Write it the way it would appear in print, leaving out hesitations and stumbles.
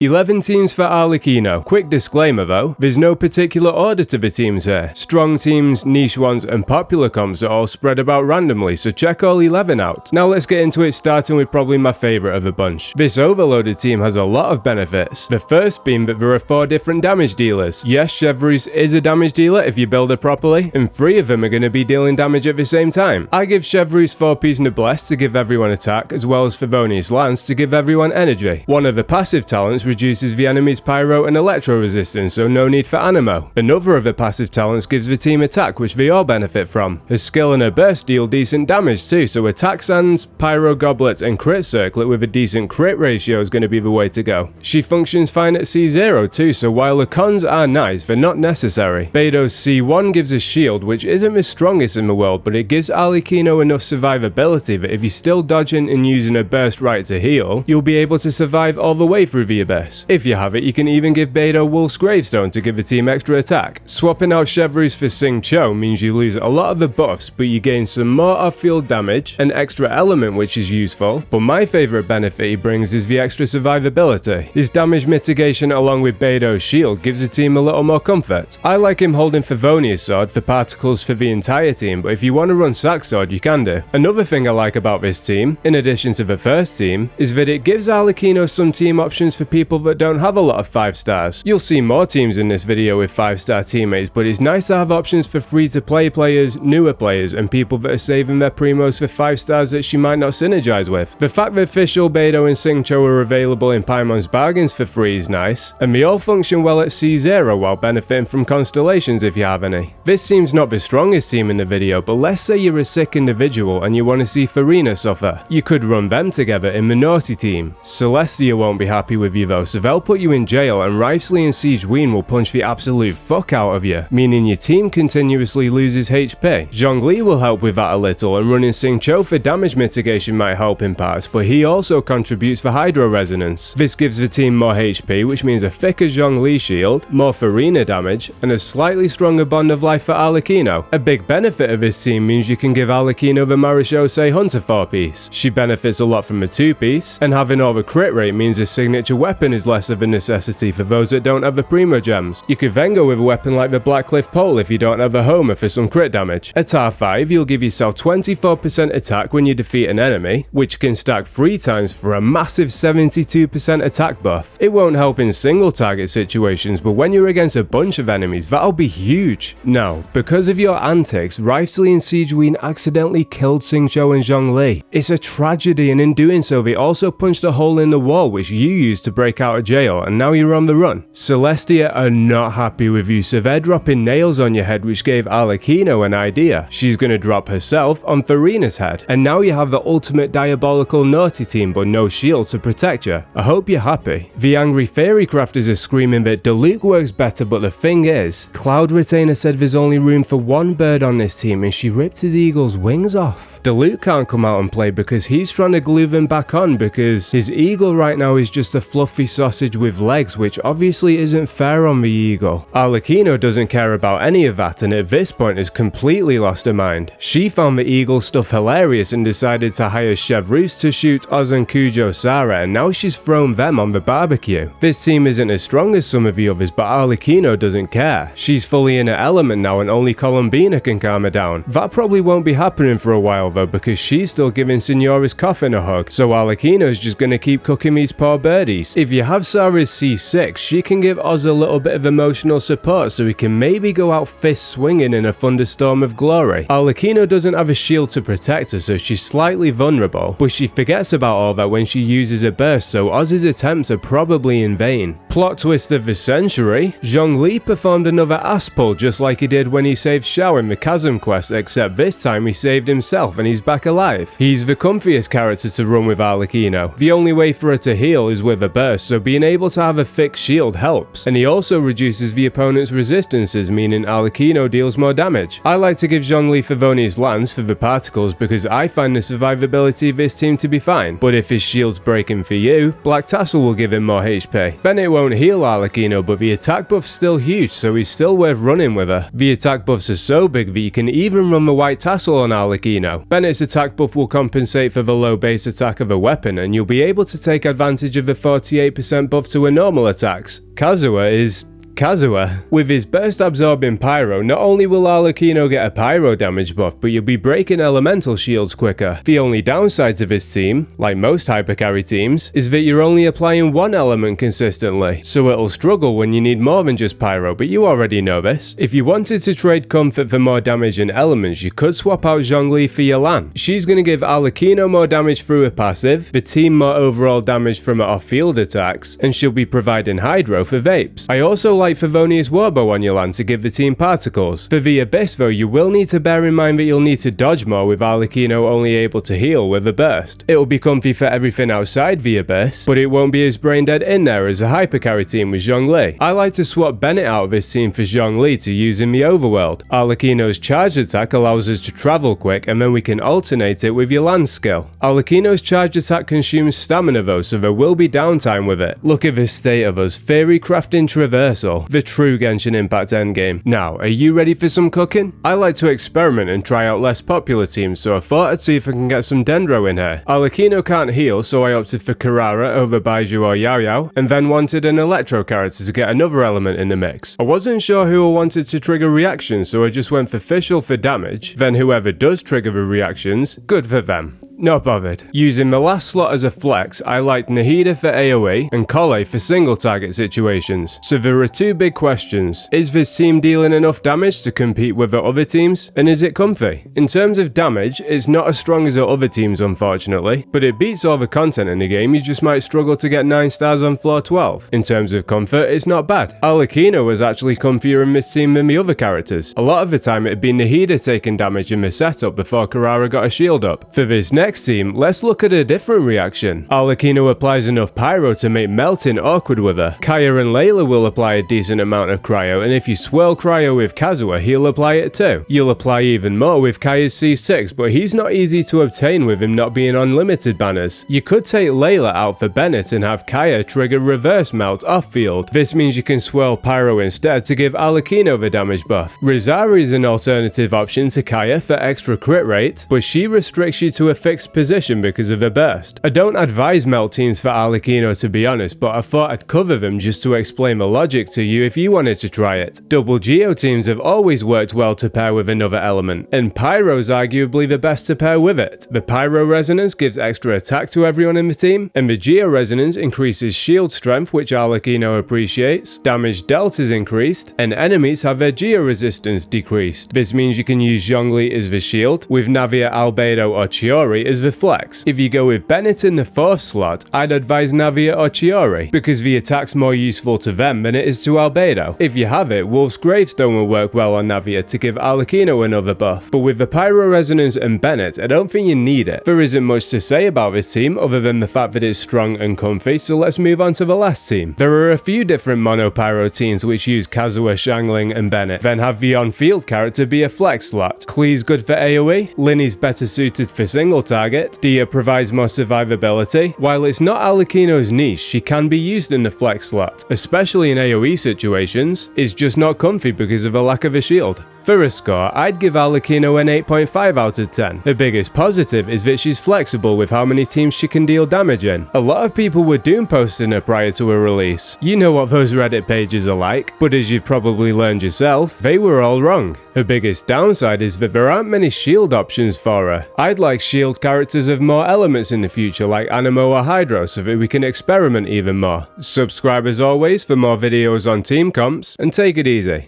11 teams for Arlecchino. Quick disclaimer though, there's no particular order to the teams here. Strong teams, niche ones, and popular comps are all spread about randomly, so check all 11 out. Now let's get into it, starting with probably my favourite of the bunch. This overloaded team has a lot of benefits. The first being that there are 4 different damage dealers. Yes, Chevreuse is a damage dealer if you build it properly, and 3 of them are going to be dealing damage at the same time. I give Chevreuse 4-piece Noblesse to give everyone attack, as well as Favonius Lance to give everyone energy. One of the passive talents reduces the enemy's pyro and electro resistance, so no need for animo. Another of the passive talents gives the team attack, which they all benefit from. Her skill and her burst deal decent damage too, so attack sands, pyro goblet, and crit circlet with a decent crit ratio is going to be the way to go. She functions fine at C0 too, so while the cons are nice, they're not necessary. Beidou's C1 gives a shield, which isn't the strongest in the world, but it gives Arlecchino enough survivability that if you're still dodging and using a burst right to heal, you'll be able to survive all the way through the abyss. If you have it, you can even give Beidou Wolf's Gravestone to give the team extra attack. Swapping out Chevreuse for C0 means you lose a lot of the buffs, but you gain some more off-field damage, an extra element which is useful, but my favourite benefit he brings is the extra survivability. His damage mitigation along with Beidou's shield gives the team a little more comfort. I like him holding Favonius Sword for particles for the entire team, but if you want to run Sack Sword you can do. Another thing I like about this team, in addition to the first team, is that it gives Arlecchino some team options for people that don't have a lot of 5 stars. You'll see more teams in this video with 5-star teammates, but it's nice to have options for free-to-play players, newer players, and people that are saving their primos for 5 stars that she might not synergize with. The fact that Fischl, Beidou, and C0 are available in Paimon's bargains for free is nice, and they all function well at C0 while benefiting from constellations if you have any. This seems not the strongest team in the video, but let's say you're a sick individual and you want to see Farina suffer. You could run them together in the naughty team. Celestia won't be happy with you though, so they'll put you in jail, and Wraithsley and Siege Ween will punch the absolute fuck out of you, meaning your team continuously loses HP. Zhongli will help with that a little, and running C0 for damage mitigation might help in parts, but he also contributes for Hydro Resonance. This gives the team more HP, which means a thicker Zhongli shield, more Farina damage, and a slightly stronger bond of life for Arlecchino. A big benefit of this team means you can give Arlecchino the Marechaussee Hunter 4-piece. She benefits a lot from the 2-piece, and having all the crit rate means a signature weapon is less of a necessity for those that don't have the primo gems. You could then go with a weapon like the Blackcliff Pole if you don't have a Homer for some crit damage. At R5 you'll give yourself 24% attack when you defeat an enemy, which can stack 3 times for a massive 72% attack buff. It won't help in single target situations, but when you're against a bunch of enemies that'll be huge. Now, because of your antics, Wraithsley and Siege Ween accidentally killed C0 and Zhongli. It's a tragedy, and in doing so they also punched a hole in the wall which you used to break out of jail, and now you're on the run. Celestia are not happy with you, so they're dropping nails on your head, which gave Arlecchino an idea. She's gonna drop herself on Farina's head, and now you have the ultimate diabolical naughty team but no shield to protect you. I hope you're happy. The angry fairy crafters are screaming that Diluc works better, but the thing is, Cloud Retainer said there's only room for 1 bird on this team, and she ripped his eagle's wings off. Diluc can't come out and play because he's trying to glue them back on, because his eagle right now is just a fluffy sausage with legs, which obviously isn't fair on the eagle. Arlecchino doesn't care about any of that, and at this point has completely lost her mind. She found the eagle stuff hilarious and decided to hire Chevreuse to shoot Oz and Kujo Sara, and now she's thrown them on the barbecue. This team isn't as strong as some of the others, but Arlecchino doesn't care. She's fully in her element now, and only Columbina can calm her down. That probably won't be happening for a while though, because she's still giving Signora's coffin a hug, so Arlecchino's just gonna keep cooking these poor birdies. If you have Sara's C6, she can give Oz a little bit of emotional support so he can maybe go out fist swinging in a thunderstorm of glory. Arlecchino doesn't have a shield to protect her, so she's slightly vulnerable, but she forgets about all that when she uses a burst, so Oz's attempts are probably in vain. Plot twist of the century, Zhongli performed another ass pull just like he did when he saved Xiao in the Chasm quest, except this time he saved himself and he's back alive. He's the comfiest character to run with Arlecchino. The only way for her to heal is with a burst, so being able to have a thick shield helps, and he also reduces the opponent's resistances, meaning Arlecchino deals more damage. I like to give Zhongli Favonius Lance for the particles because I find the survivability of this team to be fine, but if his shield's breaking for you, Black Tassel will give him more HP. Bennett won't heal Arlecchino, but the attack buff's still huge, so he's still worth running with her. The attack buffs are so big that you can even run the White Tassel on Arlecchino. Bennett's attack buff will compensate for the low base attack of a weapon, and you'll be able to take advantage of the 48 38% buff to her normal attacks. Kazuha is Kazuha. With his burst absorbing pyro, not only will Arlecchino get a pyro damage buff, but you'll be breaking elemental shields quicker. The only downside to this team, like most hypercarry teams, is that you're only applying one element consistently, so it'll struggle when you need more than just pyro, but you already know this. If you wanted to trade comfort for more damage and elements, you could swap out Zhongli for Yalan. She's gonna give Arlecchino more damage through her passive, the team more overall damage from her off-field attacks, and she'll be providing Hydro for Vapes. I also like Favonius Warbow on Yalan to give the team particles. For the Abyss though, you will need to bear in mind that you'll need to dodge more with Arlecchino only able to heal with a burst. It'll be comfy for everything outside the Abyss, but it won't be as brain dead in there as a hypercarry team with Zhongli. I like to swap Bennett out of this team for Zhongli to use in the overworld. Arlecchino's charge attack allows us to travel quick, and then we can alternate it with Yalan's skill. Arlecchino's charge attack consumes stamina though, so there will be downtime with it. Look at the state of us, theory crafting traversal. The true Genshin Impact endgame. Now, are you ready for some cooking? I like to experiment and try out less popular teams, so I thought I'd see if I can get some Dendro in here. Arlecchino can't heal, so I opted for Carrara over Baiju or Yao Yao, and then wanted an Electro character to get another element in the mix. I wasn't sure who I wanted to trigger reactions, so I just went for Fischl for damage, then whoever does trigger the reactions, good for them. Not bothered. Using the last slot as a flex, I liked Nahida for AoE and Kole for single target situations. So there are two big questions. Is this team dealing enough damage to compete with the other teams? And is it comfy? In terms of damage, it's not as strong as the other teams unfortunately, but it beats all the content in the game, you just might struggle to get 9 stars on floor 12. In terms of comfort, it's not bad. Arlecchino was actually comfier in this team than the other characters. A lot of the time it'd be Nahida taking damage in the setup before Carrara got a shield up. For this next team, let's look at a different reaction. Arlecchino applies enough pyro to make melting awkward with her. Kaya and Layla will apply a decent amount of cryo, and if you swirl cryo with Kazuha, he'll apply it too. You'll apply even more with Kaya's C6, but he's not easy to obtain with him not being on limited banners. You could take Layla out for Bennett and have Kaya trigger reverse melt off field. This means you can swirl pyro instead to give Arlecchino the damage buff. Rizari is an alternative option to Kaya for extra crit rate, but she restricts you to a fixed position because of the burst. I don't advise melt teams for Arlecchino to be honest, but I thought I'd cover them just to explain the logic to you if you wanted to try it. Double Geo teams have always worked well to pair with another element, and Pyro's arguably the best to pair with it. The Pyro Resonance gives extra attack to everyone in the team, and the Geo Resonance increases shield strength, which Arlecchino appreciates, damage dealt is increased, and enemies have their Geo resistance decreased. This means you can use Zhongli as the shield, with Navia, Albedo or Chiori as the flex. If you go with Bennett in the 4th slot, I'd advise Navia or Chiori, because the attack's more useful to them than it is to Albedo. If you have it, Wolf's Gravestone will work well on Navia to give Arlecchino another buff, but with the Pyro Resonance and Bennett, I don't think you need it. There isn't much to say about this team other than the fact that it's strong and comfy, so let's move on to the last team. There are a few different mono pyro teams which use Kazuha, Xiangling and Bennett, then have the on-field character be a flex slot. Klee's good for AoE, Linny's better suited for single target, Dia provides more survivability. While it's not Arlecchino's niche, she can be used in the flex slot, especially in AoE situations. It's just not comfy because of a lack of a shield. For a score, I'd give Arlecchino an 8.5 out of 10. The biggest positive is that she's flexible with how many teams she can deal damage in. A lot of people were doom posting her prior to her release. You know what those Reddit pages are like, but as you've probably learned yourself, they were all wrong. Her biggest downside is that there aren't many shield options for her. I'd like shield characters of more elements in the future like Anemo or Hydro so that we can experiment even more. Subscribe as always for more videos on team comps, and take it easy.